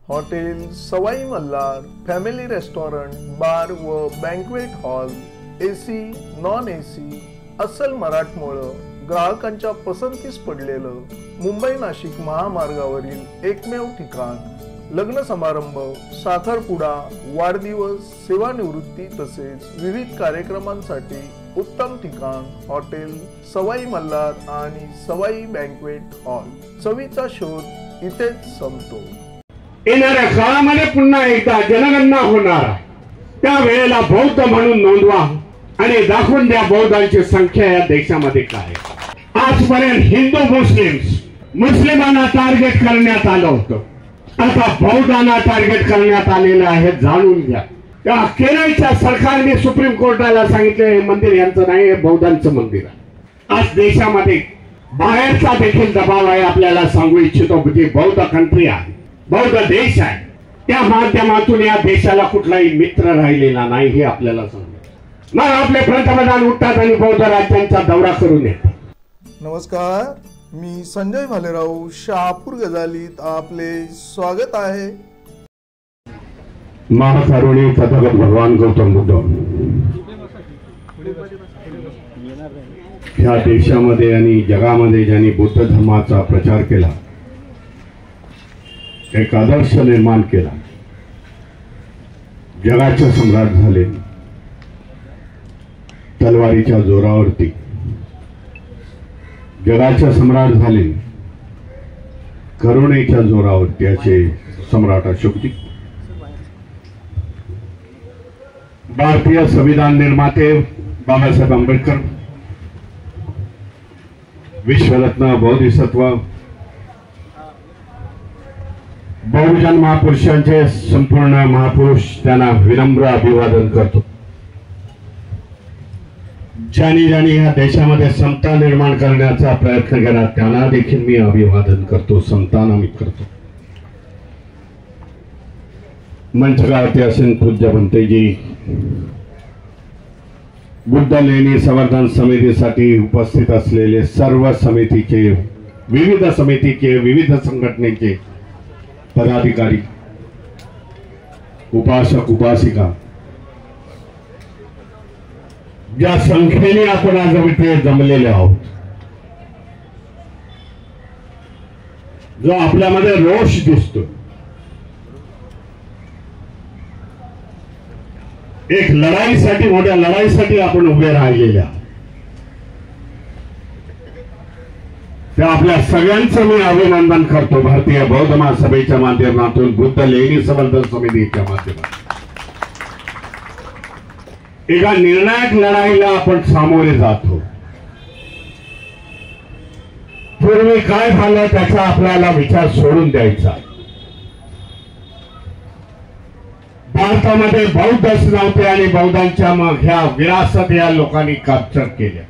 Hotel सवाई Malhar family restaurant bar व banquet hall AC non AC अस्सल मराठमोळं ग्राहकांच्या पसंतीस पडलेलं मुंबई नाशिक महामार्गावरील एकमेव ठिकाण लग्न समारंभ साखरपुडा वाढदिवस सेवानिवृत्ती तसेच विविध कार्यक्रमांसाठी उत्तम ठिकाण हॉटेल सवाई मल्हार आणि सवाई बँक्वेट हॉल। चवीचा शोध इथेच संपतो। येणाऱ्या काळामध्ये पुन्हा एकदा जनगणना होणार आहे, त्या वेळेला बौद्ध म्हणून नोंदवा आणि दाखवून द्या बौद्धांची संख्या या देशामध्ये काय। आजपर्यंत हिंदू मुस्लिमांना टार्गेट करण्यात आलं होतं, आता बौद्धांना टार्गेट करण्यात आलेलं आहे, जाणून घ्या। त्या केरळच्या सरकारने सुप्रीम कोर्टाला सांगितले हे मंदिर यांचं नाही, हे बौद्धांचं मंदिर आहे। आज देशामध्ये बाहेरचा देखील दबाव आहे, आपल्याला सांगू इच्छितो की बौद्ध कंट्री आहे, बौद्ध देश आहे, त्या माध्यमातून या देशाला कुठलाही मित्र राहिलेला नाही हे आपल्याला सांगतो। मग आपले पंतप्रधान उठतात आणि बौद्ध राज्यांचा दौरा करून येतात। नमस्कार, मी संजय भालेराव शहापूर गजालीत आपले स्वागत आहे। महाकरुणी तथागत भगवान गौतम बुद्ध ह्या देशामध्ये आणि जगामध्ये ज्यांनी बुद्ध धर्माचा प्रचार केला, एक आदर्श निर्माण केला, जगाचे सम्राट झाले, तलवारीच्या जोरावरती जगाचे सम्राट झाले, करुणेच्या जोरावरती असे सम्राट अशोकजी। भारतीय संविधान निर्माते बाबासाहेब आंबेडकर, विश्वरत्न बोधिसत्व बहुजन महापुरुषांचे संपूर्ण महापुरुष, त्यांना विनम्र अभिवादन करतो। ज्यांनी या देशामध्ये समता निर्माण करण्याचा प्रयत्न केला त्यांना देखील मी अभिवादन करतो, समता नमित करतो। मंचगावती असेल पूज्य भंतेजी, बुद्ध लेणी संवर्धन समितीसाठी उपस्थित असलेले सर्व समितीचे, विविध समितीचे, विविध संघटनेचे पदाधिकारी, उपासक उपासिका, ज्या संख्येने आपण आज इथे जमलेले आहोत, जो आपल्यामध्ये रोष दिसतो, एक लढाईसाठी, मोठ्या लढाईसाठी आपण उभे राहिलेल्या, त्या आपल्या सगळ्यांचं मी अभिनंदन करतो। भारतीय बौद्ध महासभेच्या माध्यमातून, बुद्ध लेणी संवर्धन समितीच्या माध्यमातून एका निर्णायक लढाईला आपण सामोरे जातो। पूर्वी काय झालं त्याचा आपल्याला विचार सोडून द्यायचा। भारतामध्ये बौद्धच नव्हते आणि बौद्धांच्या मग ह्या विरासत या लोकांनी कॅप्चर केल्या,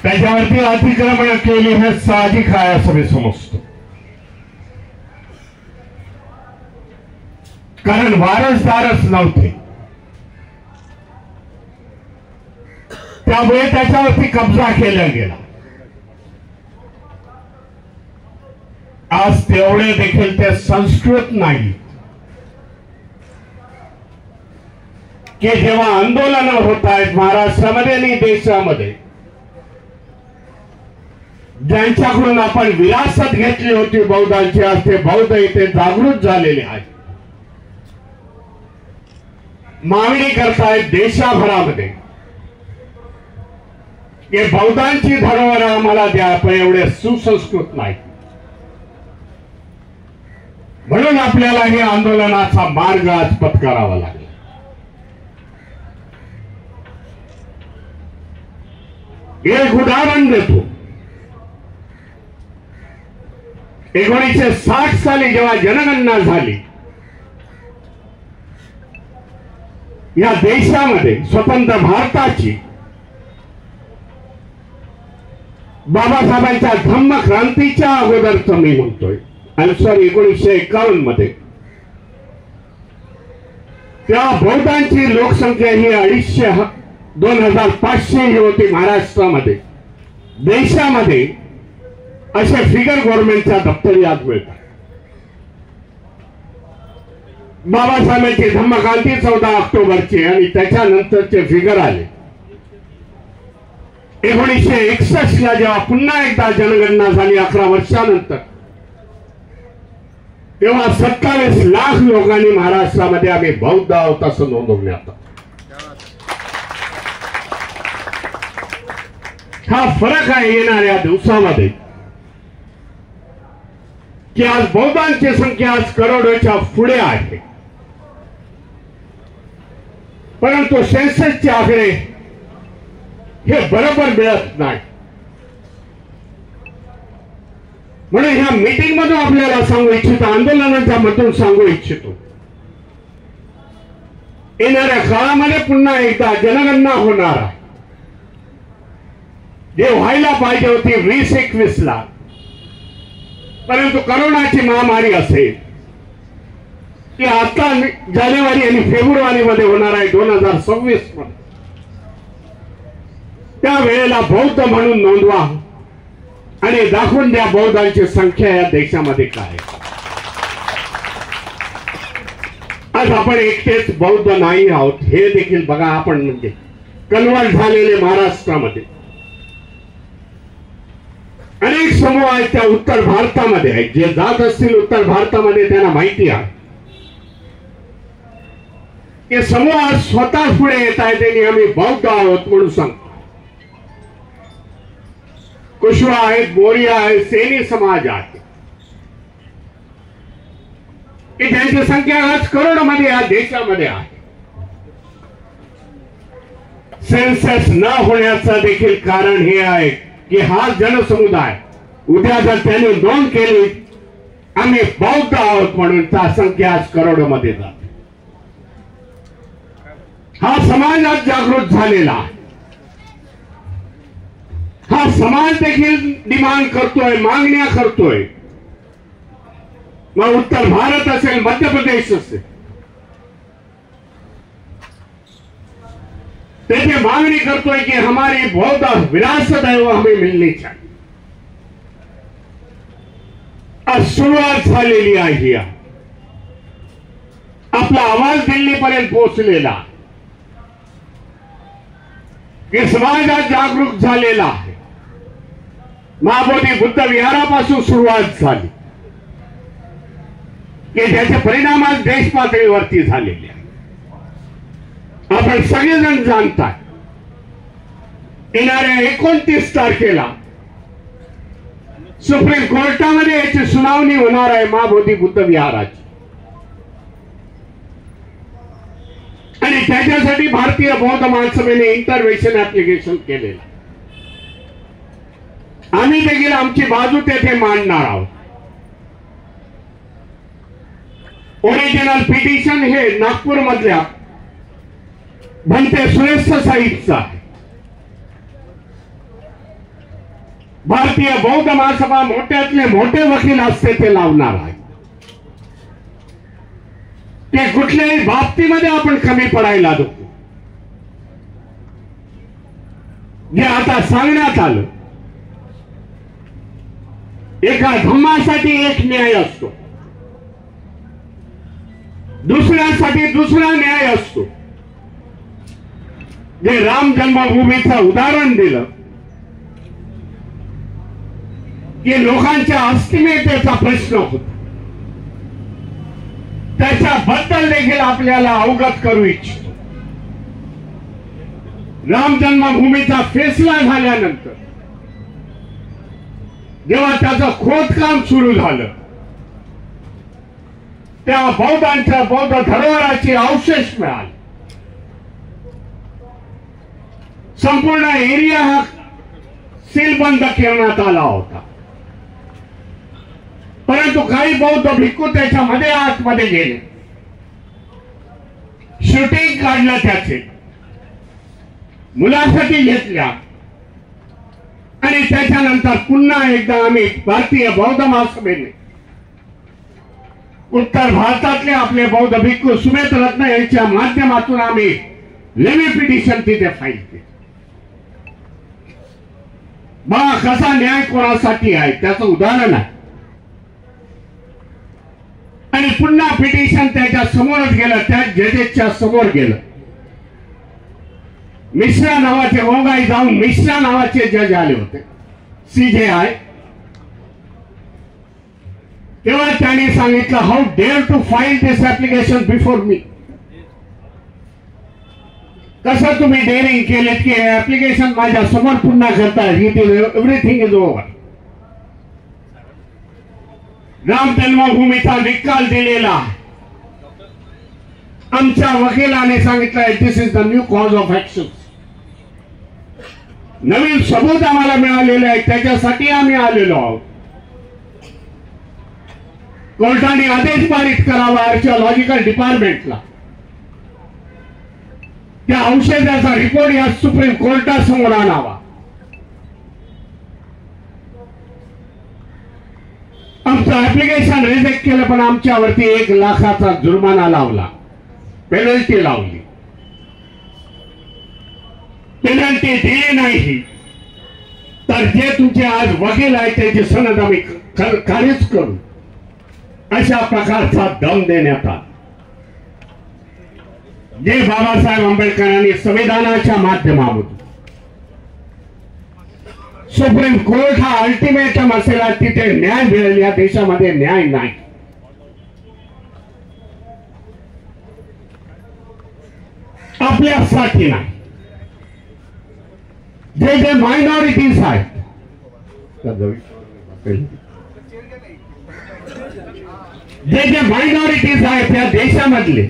त्याच्यावरती अतिक्रमण केली, हे साहजिक आहे असं मी समजतो। कारण वारसदारच नव्हते, त्यामुळे त्याच्यावरती कब्जा केला गेला। आज तेवढे देखील ते संस्कृत नाही की जेव्हा आंदोलन होत आहेत महाराष्ट्रामध्ये आणि देशामध्ये, ज्यांच्याकडून आपण विरासत घेतली होती बौद्धांची, आज ते बौद्ध इथे जागृत झालेले आहेत, मागणी करतायत देशाभरामध्ये की बौद्धांची धरोहर आम्हाला द्या, पण एवढे सुसंस्कृत नाही। म्हणून आपल्याला हे आंदोलनाचा मार्ग आज पत्करावा लागला। एक उदाहरण देतो। 1960 साली जेव्हा जनगणना झाली, या देशामध्ये स्वतंत्र भारताची, बाबासाहेबांच्या धम्म क्रांतीच्या अगोदरच मी म्हणतोय, आणि सॉरी 1951 मध्ये त्या बौद्धांची लोकसंख्या ही 250 2500 ही होती महाराष्ट्रामध्ये। देशामध्ये असे फिगर गव्हर्नमेंटच्या दप्तरी आज मिळतात। बाबासाहेबांची धम्मक्रांती 14 ऑक्टोबरची आणि त्याच्यानंतरचे फिगर आले 1961 ला जेव्हा पुन्हा एकदा जनगणना झाली 11 वर्षानंतर, तेव्हा 27 लाख लोकांनी महाराष्ट्रामध्ये आम्ही बौद्ध आहोत असं नोंदवण्यात आलं. हा फरक आहे येणाऱ्या दिवसामध्ये की आज बौद्धांची संख्या आज करोडोच्या पुढे आहे, परंतु सेन्ससचे आकडे हे बरोबर मिळत नाही. म्हणून ह्या मीटिंग मधून आपल्याला सांगू इच्छितो, आंदोलनाच्या मधून सांगू इच्छितो, येणाऱ्या काळामध्ये पुन्हा एकदा जनगणना होणार आहे. जे व्हायला पाहिजे होती 2021 ला, परंतु करोनाची महामारी असेल की आता जानेवारी आणि फेब्रुवारी मध्ये होणार आहे 2026 मध्ये. त्यावेळेला बौद्ध म्हणून नोंदवा आणि दाखवून द्या बौद्धांची संख्या या देशामध्ये काय. आज आपण एकटेच बौद्ध नाही आहोत हे देखील बघा. आपण म्हणजे कन्वर्ट झालेले महाराष्ट्रामध्ये अनेक समूह आहेत त्या उत्तर भारतामध्ये आहेत. जे जात असतील उत्तर भारतामध्ये त्यांना माहिती आहे की समूह स्वतः पुढे येत आहेत आणि आम्ही बौद्ध आहोत म्हणून सांगतो. कुशवा आहेत, बोरिया आहेत, सेनी समाज आहे की त्यांची संख्या आज करोडमध्ये या देशामध्ये आहे. सेन्सस न होण्याचं देखील कारण हे आहे की हा जनसमुदाय उद्या जर त्यांनी नोंद केली आम्ही बौद्ध आहोत म्हणून त्या संख्या आज करोडोमध्ये जाते. हा समाज आज जागृत झालेला आहे. हा समाज देखील डिमांड करतोय, मागण्या करतोय. मग उत्तर भारत असेल, मध्य प्रदेश असेल, तेथे मागणी करतोय की हमारी बौद्ध विरासत है वो हमें मिलनी चाहिए. आज सुरुवात झालेली आहे. आपला आवाज दिल्लीपर्यंत पोहोचलेला की समाज आज जागरूक झालेला आहे. महाबोधी बुद्ध विहारापासून सुरुवात झाली की ज्याचे परिणाम आज देश पातळीवरती झालेले आहे. आपण सगळेजण जाणतात येणाऱ्या 29 तारखेला सुप्रीम कोर्टामध्ये याची सुनावणी होणार आहे महाबोधी बुद्ध विहाराची. आणि त्याच्यासाठी भारतीय बौद्ध महासभेने इंटरव्हेन्शन ऍप्लिकेशन केलेलं. आम्ही देखील आमची बाजू तेथे मांडणार आहोत. ओरिजिनल पिटिशन हे नागपूर मधल्या भंते सुरेश साहिबचं आहे. भारतीय बौद्ध महासभा मोठ्यातले मोठे वकील असते ते लावणार आहे. ते कुठल्याही बाबतीमध्ये आपण कमी पडायला नको. जे आता सांगण्यात आलं, एका धम्मासाठी एक न्याय असतो, दुसऱ्यासाठी दुसरा न्याय असतो. जे राम जन्मभूमीचं उदाहरण दिलं की लोकांच्या अस्मितेचा प्रश्न होता, त्याच्याबद्दल देखील आपल्याला अवगत करू इच्छितो. राम जन्मभूमीचा फैसला झाल्यानंतर जेव्हा त्याचं खोदकाम सुरू झालं तेव्हा बौद्धांच्या बौद्ध धरोहराची अवशेष मिळाले. संपूर्ण एरिया हा सीलबंद करण्यात आला होता, परंतु काही बौद्ध भिक्खू त्याच्यामध्ये आतमध्ये गेले, शूटिंग काढलं, त्याचे मुलाखती घेतल्या आणि त्याच्यानंतर पुन्हा एकदा आम्ही भारतीय बौद्ध महासभेने उत्तर भारतातले आपले बौद्ध भिक्खू सुमेध रत्न यांच्या माध्यमातून आम्ही लेवी पिटिशन तिथे फाईल केली. बघा कसा न्याय कोणासाठी आहे त्याचं उदाहरण आहे. आणि पुन्हा पिटिशन त्याच्या समोरच गेलं, त्या जजेसच्या समोर गेलं. मिश्रा नावाचे ओंगाई जाऊन मिश्रा नावाचे जज आले होते, CJI. तेव्हा त्यांनी सांगितलं, how dare to file this application before me. कसं तुम्ही डेअरिंग केलेत की ऍप्लिकेशन माझ्या समोर पुन्हा करताय? Everything is over. राम जन्मभूमीचा निकाल दिलेला आमच्या वकिलाने सांगितलंय, this is the new cause of action. नवीन सबूत आम्हाला मिळालेले आहे, त्याच्यासाठी आम्ही आलेलो आहोत. कोर्टाने आदेश पारित करावा आर्किओलॉजिकल डिपार्टमेंटला. त्या औषधाचा रिपोर्ट या सुप्रीम कोर्टासमोर आणावा. आमचं ऍप्लिकेशन रिजेक्ट केलं, पण आमच्यावरती 1 लाखाचा जुर्माना लावला, पेनल्टी लावली. पेनल्टी दिली नाही तर जे तुमचे आज वकील आहेत त्याची सनद आम्ही खारिज करू, अशा प्रकारचा दम देण्यात आला. जे बाबासाहेब आंबेडकरांनी संविधानाच्या माध्यमातून सुप्रीम कोर्ट हा अल्टिमेटम असेल, तिथे न्याय मिळेल. या देशामध्ये न्याय नाही. आपल्यासाठी नाही. जे जे मायनॉरिटीज आहेत, जे जे मायनॉरिटीज आहेत त्या देशामधले,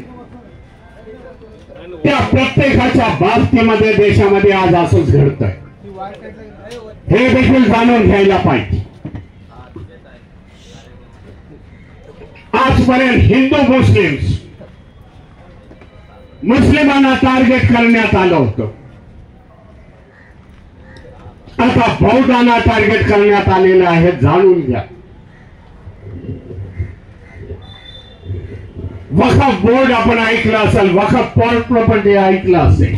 त्या प्रत्येकाच्या बाबतीमध्ये देशामध्ये आज असंच घडत आहे. हे देखील जाणून घ्यायला पाहिजे. आजपर्यंत हिंदू मुस्लिमांना टार्गेट करण्यात आलं होतं. आता बौद्धांना टार्गेट करण्यात आलेलं आहे. जाणून घ्या. वखफ बोर्ड आपण ऐकलं असेल, वखफ प्रॉपर्टी ऐकलं असेल.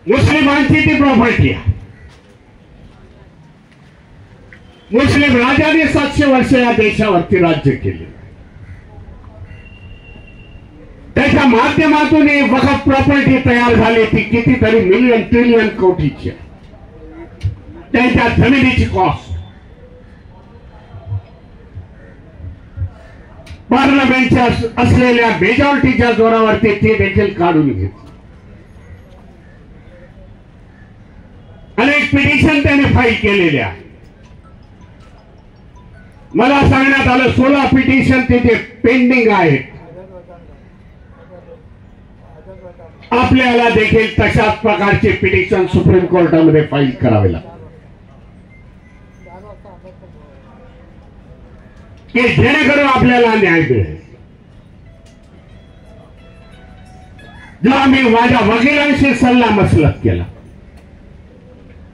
मुस्लिमांची ती प्रॉपर्टी आहे. मुस्लिम राजाने 700 वर्ष या देशावरती राज्य केले. त्याच्या माध्यमातून वखफ प्रॉपर्टी तयार झाली. ती कितीतरी मिलियन ट्रिलियन कोटीची. त्यांच्या जमिनीची कॉस्ट पार्लमेंटच्या असलेल्या मेजॉरिटीच्या जोरावरती ते देखील काढून घेतली. अनेक पिटिशन त्याने फाईल केलेल्या. मला सांगण्यात आलं 16 पिटिशन तिथे पेंडिंग आहेत. आपल्याला देखील तशाच प्रकारचे पिटिशन सुप्रीम कोर्टामध्ये फाईल करावे लागतात की जेणेकरून आपल्याला न्याय मिळेल. जेव्हा मी माझ्या वकिलांशी सल्ला मसलत केला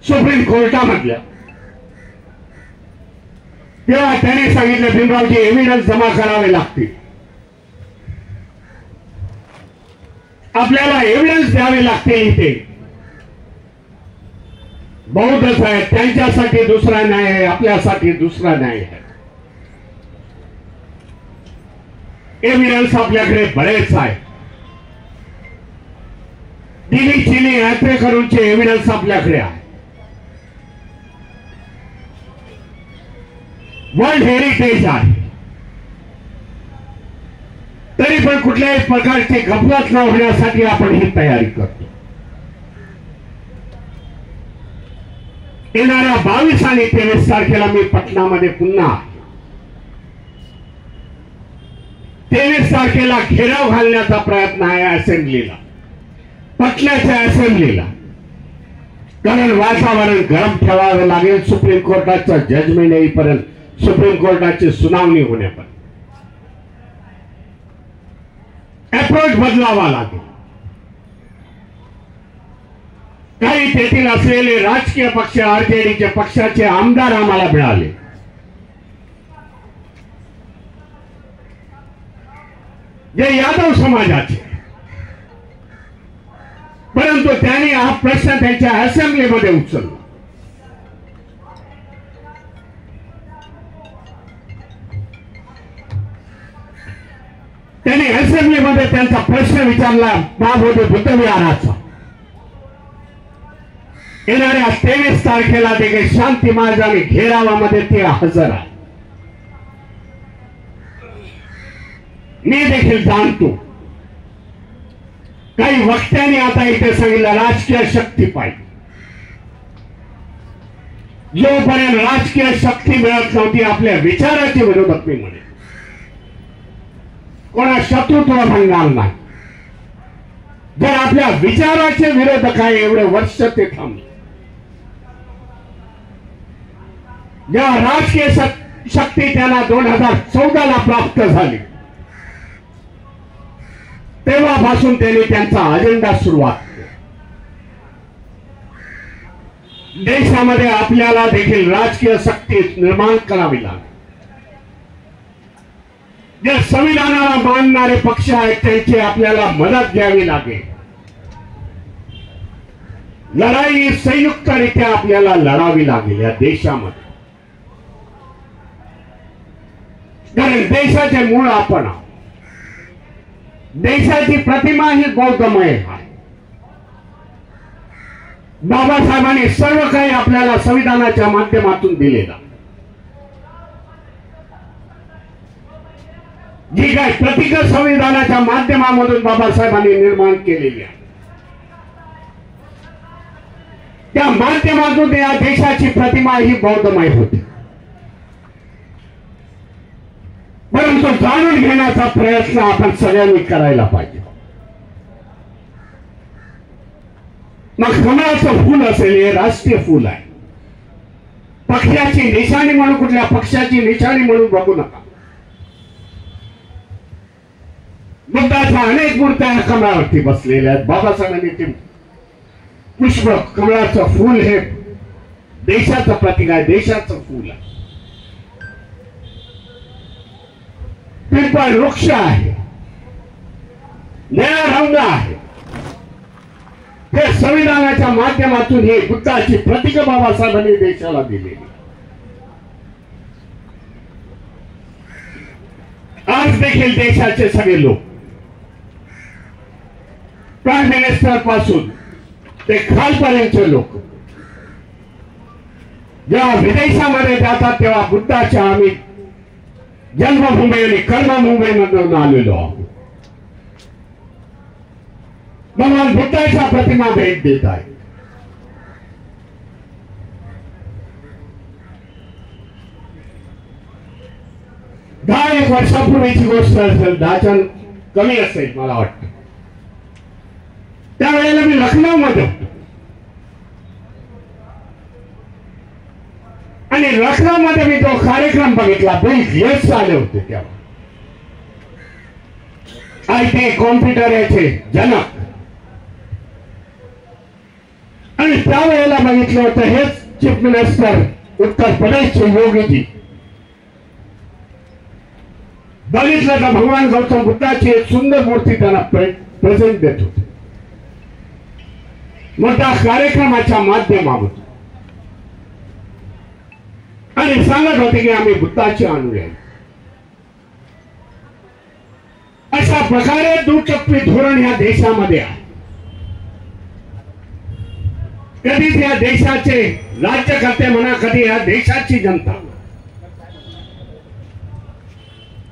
सुप्रीम कोर्टामधल्या, तेव्हा त्याने सांगितलं, भीमरावजी एव्हिडन्स जमा करावे लागतील. आपल्याला एव्हिडन्स द्यावे लागतील. इथे बौद्धच आहे, त्यांच्यासाठी दुसरा न्याय आहे, आपल्यासाठी दुसरा न्याय आहे. एव्हिडन्स आपल्याकडे बरेच आहे. दिल्ली चिली यात्रेकरूंचे एव्हिडन्स आपल्याकडे आहे. वर्ल्ड हेरिटेज आहे. तरी पण कुठल्याही प्रकारची गफलत न होण्यासाठी आपण ही तयारी करतो. येणाऱ्या 22 आणि 23 तारखेला मी पटनामध्ये पुन्हा 23 तारखेला घेराव घालण्याचा प्रयत्न आहे असेंब्लीला, पटण्याच्या असेंब्लीला. कारण वातावरण गरम ठेवावं लागेल. सुप्रीम कोर्टाचा जजमेंट येईपर्यंत, सुप्रीम कोर्टाची सुनावणी होण्यापर्यंत अप्रोच बदलावा लागेल. काही तेथील असलेले राजकीय पक्ष, आरजेडीच्या पक्षाचे आमदार आम्हाला मिळाले. जे यादव समाजाचे, परंतु त्यांनी हा प्रश्न त्यांच्या असेंब्लीमध्ये उचलला. त्यांनी असेंब्लीमध्ये त्यांचा प्रश्न विचारला महाबोधी बुद्ध विहाराचा. येणाऱ्या 23 तारखेला देखील शांती महाराजांनी घेरावामध्ये ते हजर आहे. मी देखील जाणतो काही वक्त्यांनी आता इथे सांगितलं राजकीय शक्ती पाहिजे. जोपर्यंत राजकीय शक्ती मिळत नव्हती आपल्या विचाराचे विरोधक मी म्हणे कोणा शत्रुत्व भंगार नाही. जर आपल्या विचाराचे विरोधक आहे एवढे वर्ष ते थांबले. जेव्हा राजकीय शक्ती त्यांना 2014ला प्राप्त झाली तेव्हापासून त्यांनी त्यांचा अजेंडा सुरुवात केला. देशामध्ये आपल्याला देखील राजकीय शक्ती निर्माण करावी लागेल. जे संविधानाला मानणारे पक्ष आहेत त्यांची आपल्याला मदत घ्यावी लागेल. लढाई संयुक्तरित्या आपल्याला लढावी लागेल या देशामध्ये. कारण देशाचे मूळ आपण आहोत. देशाची प्रतिमा ही बौद्धमय आहे. बाबासाहेबांनी सर्व काही आपल्याला संविधानाच्या माध्यमातून दिलेला. जी काही प्रतीक संविधानाच्या माध्यमामधून बाबासाहेबांनी निर्माण केलेली आहे त्या माध्यमातून या देशाची प्रतिमा ही बौद्धमय होती. परंतु जाणून घेण्याचा प्रयत्न आपण सगळ्यांनी करायला पाहिजे. मग कमळाचं फूल असेल हे राष्ट्रीय फूल आहे. पक्षाची निशाणी म्हणून कुठल्या पक्षाची निशाणी म्हणून बघू नका. बुद्धाच्या अनेक मूर्त्या कमळावरती बसलेल्या आहेत. बाबासाहेबांनी ते पुष्प कमळाचं फूल हे देशाचं प्रतीक आहे. देशाचं फूल आहे. पिंपळ वृक्ष आहे. निळा रंग आहे. हे संविधानाच्या माध्यमातून हे बुद्धाची प्रतीक बाबासाहेबांनी देशाला दिलेली. आज देखील देशाचे सगळे लोक प्राईम मिनिस्टर पासून ते खालपर्यंतचे लोक जेव्हा विदेशामध्ये जातात तेव्हा बुद्धाच्या आम्ही जन्मभूमी आणि कर्मभूमीमधून आलेलो आहोत. भगवान बुद्धाच्या प्रतिमा भेट देत आहे. दहा एक वर्षापूर्वीची गोष्ट असेल. 10च्या कमी असेल मला वाटतं. त्यावेळेला मी लखनौ मध्ये होतो आणि लखनौ मध्ये मी तो कार्यक्रम बघितला. बिल गेट्स आले होते तेव्हा. ते कॉम्प्युटर याचे जनक. आणि त्यावेळेला बघितलं होतं हेच चीफ मिनिस्टर उत्तर प्रदेशचे योगीजी. बघितलं तर भगवान गौतम बुद्धाची एक सुंदर मूर्ती त्यांना प्रेझेंट देत होते. मोठ्या कार्यक्रमाच्या माध्यमातून आणि सांगत होते की आम्ही बुद्धाचे अनुयायी. अशा प्रकारे दुटप्पी धोरण या देशामध्ये आहे. कधी या देशाचे राज्यकर्ते म्हणा कधी या देशाची जनता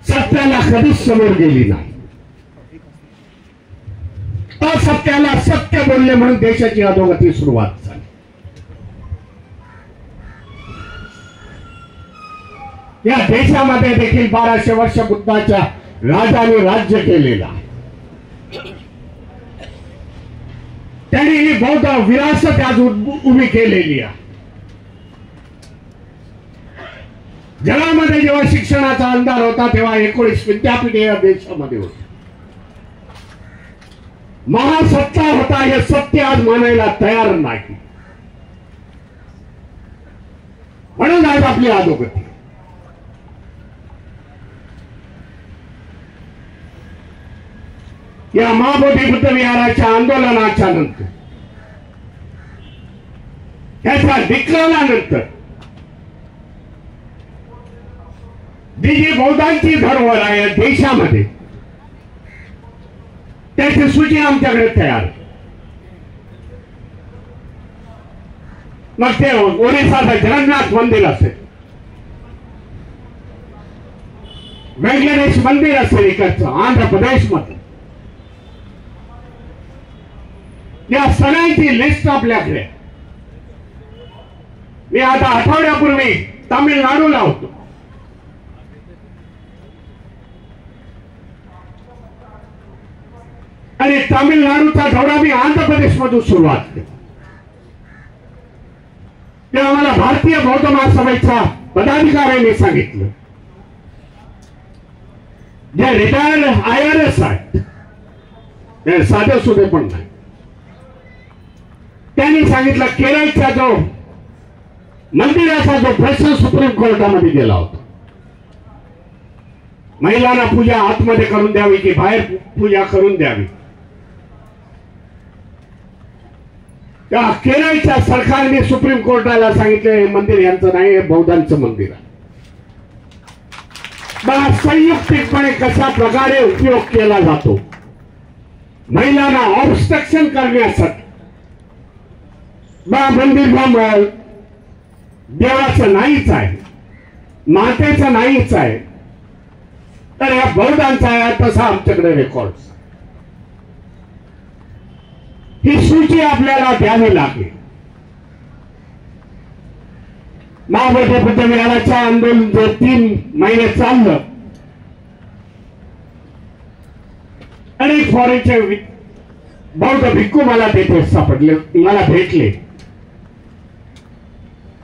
सत्याला कधीच समोर गेली नाही. असत्याला सत्य बोलले म्हणून देशाची अधोगती सुरुवात झाली. या देशामध्ये देखील 1200 वर्ष बुद्धाच्या राजाने राज्य केलेलं आहे. त्यांनी ही बौद्ध विरासत आज उभी केलेली आहे. जगामध्ये जेव्हा शिक्षणाचा अंधार होता तेव्हा 19 विद्यापीठे या देशामध्ये होती. महासत्ता होता हे सत्य आज मानायला तयार नाही. म्हणून आज आपली अधोगती. या महाबोधी बुद्ध विहाराच्या आंदोलनाच्या नंतर त्याच्या निकालानंतर जी बौद्धांची धरोहर आहे देशामध्ये त्याची सूची आमच्याकडे तयार आहे. मग ते ओरिसाचं जगन्नाथ मंदिर असेल, व्यंकटेश मंदिर असेल इकडचं आंध्र प्रदेश मध्ये, या सगळ्यांची लिस्ट आपल्याकडे. मी आता आठवड्यापूर्वी तामिळनाडूला होतो. आणि तामिळनाडूचा दौरा मी आंध्र प्रदेश मधून सुरुवात केली. तेव्हा मला भारतीय बौद्ध महासभेच्या पदाधिकाऱ्यांनी सांगितलं, जे रिटायर्ड IRS आहेत, ते साधे सुधे पण नाही, त्यांनी सांगितलं केरळचा जो मंदिराचा जो प्रश्न सुप्रीम कोर्टामध्ये गेला होता, महिलांना पूजा आतमध्ये करून द्यावी की बाहेर पूजा करून द्यावी, त्या केरळच्या सरकारने सुप्रीम कोर्टाला सांगितलं हे मंदिर यांचं नाही, हे बौद्धांचं मंदिर आहे. संयुक्तिकपणे कशा प्रकारे उपयोग केला जातो महिलांना ऑब्स्ट्रक्शन करण्यासाठी. मंदिर देवाचं नाहीच आहे, मातेचं नाहीच आहे, तर या बौद्धांचा आहे तसा आमच्याकडे रेकॉर्ड. ही सूची आपल्याला द्यावी लागेल. महाबौद्ध बुद्ध विहाराच्या आंदोलन जे 3 महिने चाललं, अनेक फॉरेनचे बौद्ध भिक्खू मला तिथे सापडले, मला भेटले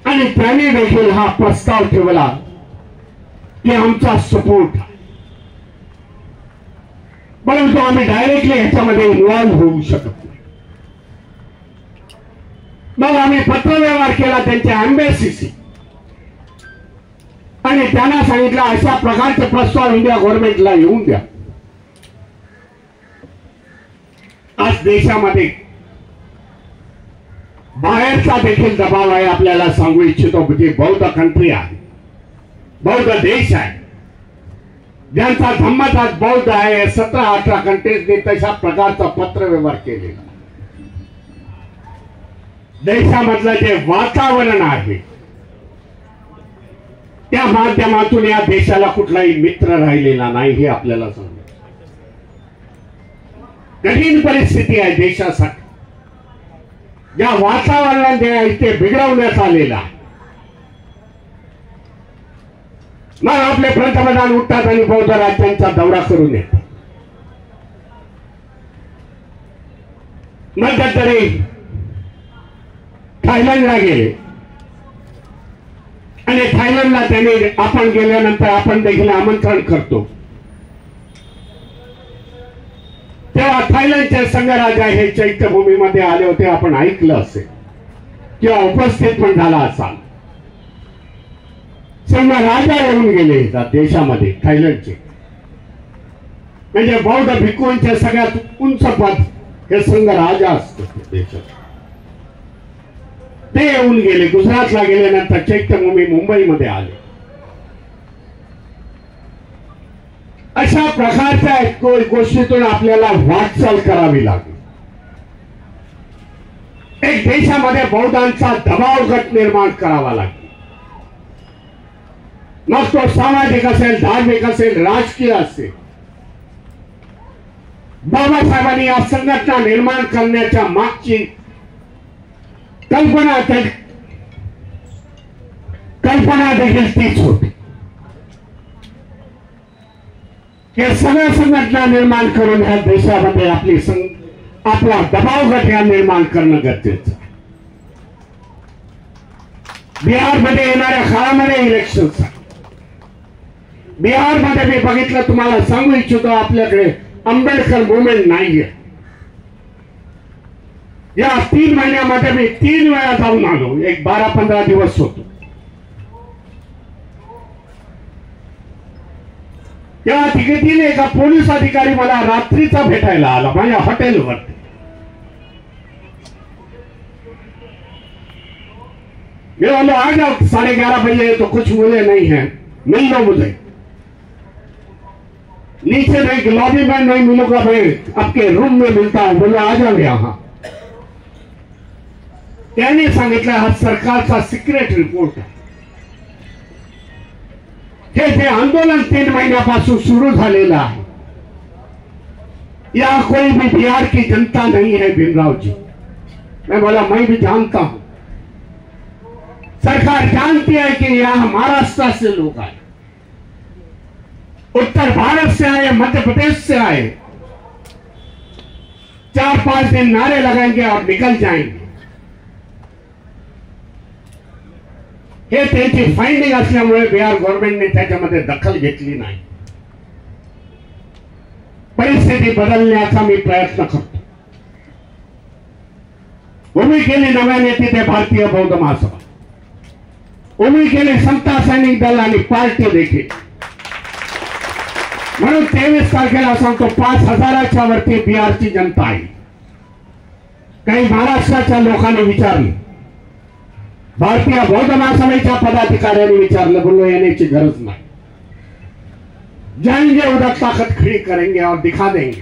आणि त्यांनी देखील हा प्रस्ताव ठेवला की आमचा सपोर्ट, परंतु आम्ही डायरेक्टली ह्याच्यामध्ये इन्व्हॉल्व होऊ शकत नाही. मग आम्ही पत्रव्यवहार केला त्यांच्या एम्बेसीशी आणि त्यांना सांगितलं अशा प्रकारचे प्रस्ताव इंडिया गव्हर्नमेंटला येऊन द्या. आज देशामध्ये बाहेरचा देखील दबाव आहे. आपल्याला सांगू इच्छितो की बौद्ध कंट्री आहे, बौद्ध देश आहे, ज्यांचा धम्माचा बौद्ध आहे. 17-18 कंट्रीजने तशा प्रकारचा पत्रव्यवहार केलेला. देशामधलं जे वातावरण आहे त्या माध्यमातून या देशाला कुठलाही मित्र राहिलेला नाही हे आपल्याला सांगतो. कठीण परिस्थिती आहे देशासाठी. ज्या वातावरणाने इथे बिघडवण्यात आलेला, मग आपले पंतप्रधान उठतात आणि बौद्ध राज्यांचा दौरा करून येतात. मध्यंतरी थायलंडला गेले आणि थायलंडला त्यांनी आपण गेल्यानंतर आपण देखील आमंत्रण करतो. तेव्हा थायलंडचे संघराजा हे चैत्यभूमीमध्ये आले होते. आपण ऐकलं असेल किंवा उपस्थित पण झाला असाल. संघराजा येऊन गेले देशामध्ये थायलंडचे, म्हणजे बौद्ध भिक्खूंचे सगळ्यात उंच पद हे संघराजा असतो देशात. ते येऊन गेले. गुजरातला गेल्यानंतर चैत्यभूमी मुंबईमध्ये आले. अशा प्रकारच्या गोष्टीतून आपल्याला वाटचाल करावी लागेल. एक देशामध्ये बौद्धांचा दबाव गट निर्माण करावा लागेल. मग तो सामाजिक असेल, धार्मिक असेल, राजकीय असेल. बाबासाहेबांनी या संघटना निर्माण करण्याच्या मागची कल्पना देखील तीच होती. हे सगळ्या संघटना निर्माण करून ह्या देशामध्ये आपला दबाव गट निर्माण करणं गरजेचं. बिहारमध्ये येणाऱ्या काळामध्ये इलेक्शन्स, बिहारमध्ये मी बघितलं, तुम्हाला सांगू इच्छितो, आपल्याकडे आंबेडकर मुवमेंट नाहीये. या 3 महिन्यामध्ये मी 3 वेळा जाऊन आलो. एक 12-15 दिवस होतो. तेव्हा तिघेतीने एका पोलीस अधिकारी मला रात्रीचा भेटायला आला माझ्या हॉटेलवर. मैं बोलो आ जाओ, 11:30 बजे तो कुछ मुझे नहीं है, मिल लो मुझे. नीचे एक लॉबी में नहीं मिलूंगा भाई, आपके रूम में मिलता हूं, बोले आ जाओ यहां। त्यांनी सांगितलं हा सरकारचा सिक्रेट रिपोर्ट आहे। हे जे आंदोलन 3 महीन्यापासून सुरू झालेलं आहे, या कोई भी बिहार की जनता नहीं है भीमराव जी। मैं बोला मैं भी जानता हूं, सरकार जानती है कि यहां महाराष्ट्र से लोग आए, उत्तर भारत से आए, मध्य प्रदेश से आए, 4-5 दिन नारे लगाएंगे और निकल जाएंगे। हे त्यांची फाइंडिंग असल्यामुळे बिहार गव्हर्नमेंटने त्याच्यामध्ये दखल घेतली नाही। परिस्थिती बदलण्याचा मी प्रयत्न करतो। उभी केली नव्याने तिथे भारतीय बौद्ध महासभा, उभी केली समता सैनिक दल आणि पार्टी देखील। म्हणून 23 तारखेला सांगतो 5,000च्या वरती बिहारची जनता आहे। काही महाराष्ट्राच्या लोकांनी विचारले, भारतीय बौद्ध महासभेच्या पदाधिकाऱ्यांनी विचारलं, बोललो येण्याची गरज नाही, जाएंगे उधर ताकत खड़ी करेंगे और दिखा देंगे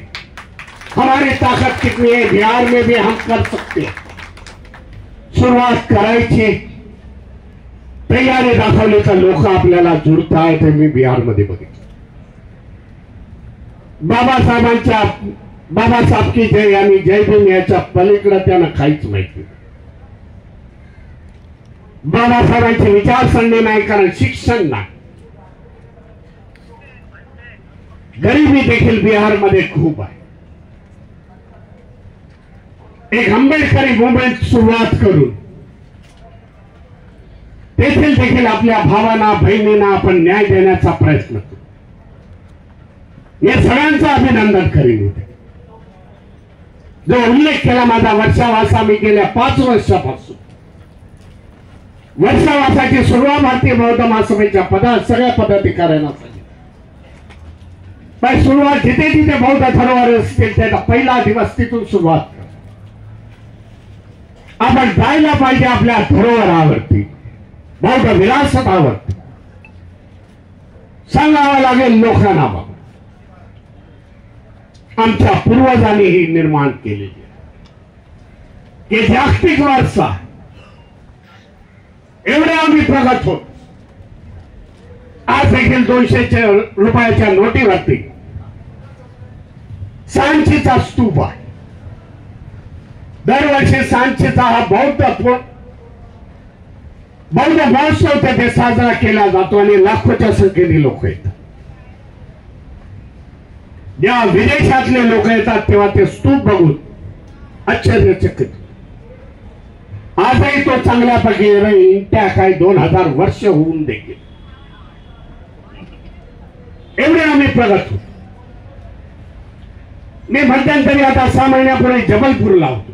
हमारी ताकत कितनी है, बिहार में भी हम कर सकते हैं। सुरुवात करायची तयारी दाखवली तर लोक आपल्याला जुळतायत। मी बिहारमध्ये बघितलं, बाबासाहेब की जय आणि जय भीम याच्या पलीकडे त्यांना काहीच माहिती नाही। बाबासाहेबांची विचारसरणी नाही, कारण शिक्षण नाही, गरिबी देखील बिहारमध्ये खूप आहे। एक आंबेडकरी मुवमेंट सुरुवात करून तेथील देखील आपल्या भावांना बहिणींना आपण न्याय देण्याचा प्रयत्न करू। या सगळ्यांचं अभिनंदन करीन। जो उल्लेख केला माझा वर्षावासा, मी गेल्या 5 वर्षापासून वर्षावासाची सुरुवात भारतीय बौद्ध महासभेच्या सगळ्या पदाधिकाऱ्यांना झाली। पण सुरुवात जिथे जिथे बौद्ध धरोहर असतील त्याचा पहिला दिवस तिथून सुरुवात कर। आपण जायला पाहिजे आपल्या धरोहरावरती, बौद्ध विरासतावरती। सांगावं लागेल लोकांना, बाबा आमच्या पूर्वजांनी ही निर्माण केलेली आहे, की जागतिक वारसा एवढे आम्ही प्रगत होत। आज देखील 200 रुपयाच्या नोटीवरती सांचीचा स्तूप आहे। दरवर्षी सांचीचा हा बौद्ध महोत्सव तिथे साजरा केला जातो आणि लाखोच्या संख्येने लोक येतात। जेव्हा विदेशातले लोक येतात तेव्हा ते स्तूप बघून आश्चर्यचकित। आजही तो चांगल्यापैकी त्या काही 2000 वर्ष होऊन देखील एवढे आम्ही प्रगत होतो। मी मध्यंतरी आता 6 महिन्यापूर्वी जबलपूरला होतो।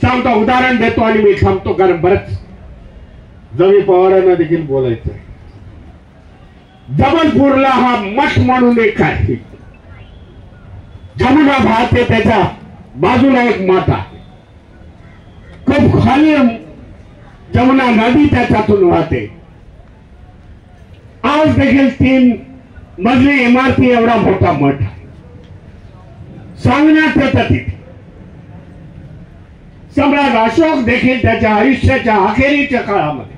सांगतो, उदाहरण देतो आणि मी थांबतो, कारण बरंच जमी पवारांना देखील बोलायचं आहे। जबलपूरला हा मठ म्हणून एक आहे, जमुना वाहते, त्याच्या बाजूला एक मठ आहे। खूप खाली जमुना नदी त्याच्यातून वाहते। आज देखील 3 मजली इमारती एवढा मोठा मठ आहे। सांगण्यात येतं तिथे सम्राट अशोक देखील त्याच्या आयुष्याच्या अखेरीच्या काळामध्ये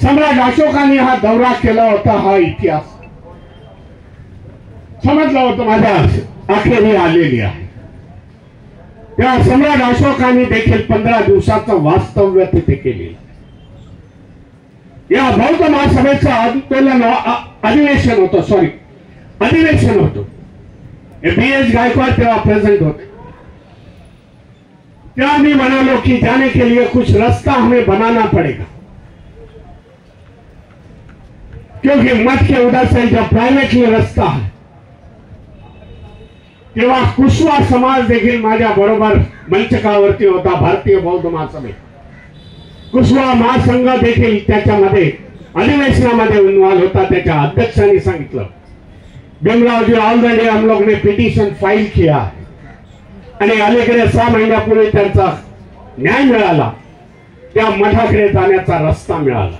सम्राट अशोकाने हा दौरा केला होता। हा इतिहास समजलं होतं माझ्या अखेरी आलेली आहे। तेव्हा सम्राट अशोकाने देखील 15 दिवसाचं वास्तव्य तिथे केले। या बौद्ध महासभेचं आंदोलन अधिवेशन होतं। BS गायकवाड तेव्हा प्रेजेंट होते। तेव्हा मी म्हणालो कि जाने के लिए कुछ रास्ता हमें बनाना पड़ेगा, क्योंकि मठ के उधर से जो प्राइवेटली रास्ता है। तेव्हा कुशवा समाज देखील माझ्या बरोबर मंचकावरती होता। भारतीय बौद्ध महासभेत कुशवा महासंघ देखील त्याच्यामध्ये अधिवेशनामध्ये इन्वॉल्व होता। त्याच्या अध्यक्षांनी सांगितलं, भीमराव जी ऑलरेडी हम लोग ने पिटिशन फाइल किया है आणि अलीकडे 6 महिन्यापूर्वी त्यांचा न्याय मिळाला, त्या मठाकडे जाण्याचा रस्ता मिळाला।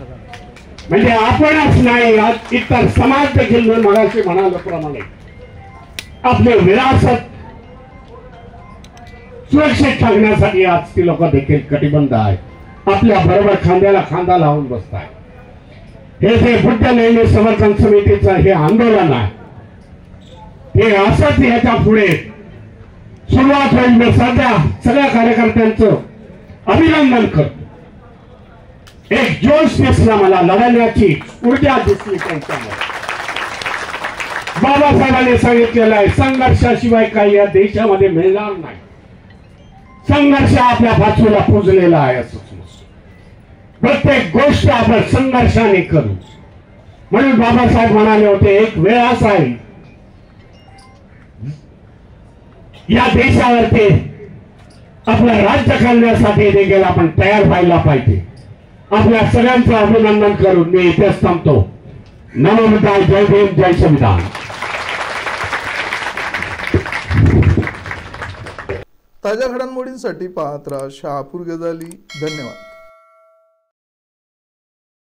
म्हणजे आपणच नाही, आज इतर समाज देखील मगाशी म्हणाल्याप्रमाणे आपले विरासत सुरक्षित ठेवण्यासाठी आज ती लोक देखील कटिबद्ध आहेत, आपल्या बरोबर खांद्याला खांदा लावून बसताय. हे जे बुद्ध लेणी समर्थन समितीचं हे आंदोलन आहे, हे असंच याच्या पुढे सुरुवात होईल. मी सगळ्या कार्यकर्त्यांचं अभिनंदन करतो. एक जोश दिसला, मला लढण्याची ऊर्जा दिसली त्यांच्यामध्ये. बाबासाहेबांनी सांगितलेलं आहे, संघर्षाशिवाय काही या देशामध्ये मिळणार नाही. संघर्ष आपल्या बाजूला पुजलेला आहे असं समजतो. प्रत्येक गोष्ट आपण संघर्षाने करू. म्हणून बाबासाहेब म्हणाले होते, एक वेळ असा आहे या देशावरती आपलं राज्य करण्यासाठी देखील आपण तयार व्हायला पाहिजे. आपल्या सगळ्यांचं अभिनंदन करून मी इथेच थांबतो. नमो बुद्धाय. जय भीम, जय संविधान. ताज्या घडामोडींसाठी पाहत राहा शहापूर गजाली. धन्यवाद.